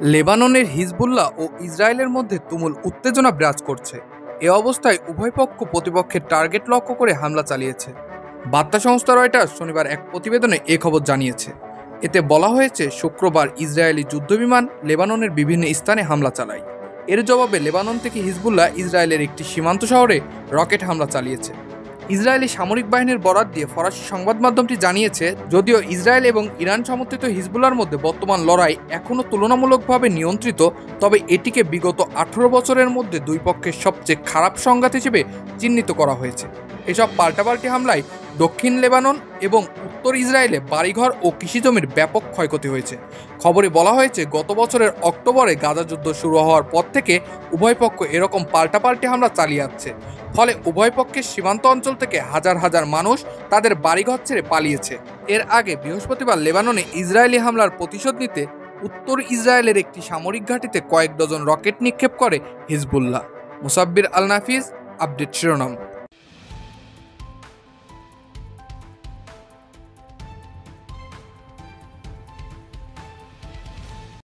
লেবাননের হিজবুল্লাহ ও ইসরায়েলের মধ্যে তুমুল উত্তেজনা বিরাজ করছে। এ অবস্থায় উভয় পক্ষ প্রতিপক্ষের টার্গেট লক্ষ্য করে হামলা চালিয়েছে। বার্তা সংস্থা রয়টার্স শনিবার এক প্রতিবেদনে এ খবর জানিয়েছে। এতে বলা হয়েছে, শুক্রবার ইসরায়েলি যুদ্ধবিমান লেবাননের বিভিন্ন স্থানে হামলা চালায়। এর জবাবে লেবানন থেকে হিজবুল্লাহ ইসরায়েলের একটি সীমান্ত শহরে রকেট হামলা চালিয়েছে। ইসরায়েলি সামরিক বাহিনীর বরাত দিয়ে ফরাসি সংবাদ মাধ্যমটি জানিয়েছে, যদিও ইসরায়েল এবং ইরান সমর্থিত হিজবুল্লাহর মধ্যে বর্তমান লড়াই এখনও তুলনামূলকভাবে নিয়ন্ত্রিত, তবে এটিকে বিগত 18 বছরের মধ্যে দুই পক্ষের সবচেয়ে খারাপ সংঘাত হিসেবে চিহ্নিত করা হয়েছে। এসব পাল্টাপাল্টি হামলায় দক্ষিণ লেবানন এবং উত্তর ইসরায়েলে বাড়িঘর ও কৃষিজমির ব্যাপক ক্ষয়ক্ষতি হয়েছে। খবরে বলা হয়েছে, গত বছরের অক্টোবরে গাজা যুদ্ধ শুরু হওয়ার পর থেকে উভয় পক্ষ এরকম পাল্টাপাল্টি হামলা চালিয়ে যাচ্ছে। ফলে উভয় পক্ষের সীমান্ত অঞ্চল থেকে হাজার হাজার মানুষ তাদের বাড়িঘর ছেড়ে পালিয়েছে। এর আগে বৃহস্পতিবার লেবাননে ইসরায়েলি হামলার প্রতিশোধ নিতে উত্তর ইসরায়েলের একটি সামরিক ঘাঁটিতে কয়েক ডজন রকেট নিক্ষেপ করে হিজবুল্লাহ। মুসাব্বির আল নাফিজ, আপডেট শিরোনাম।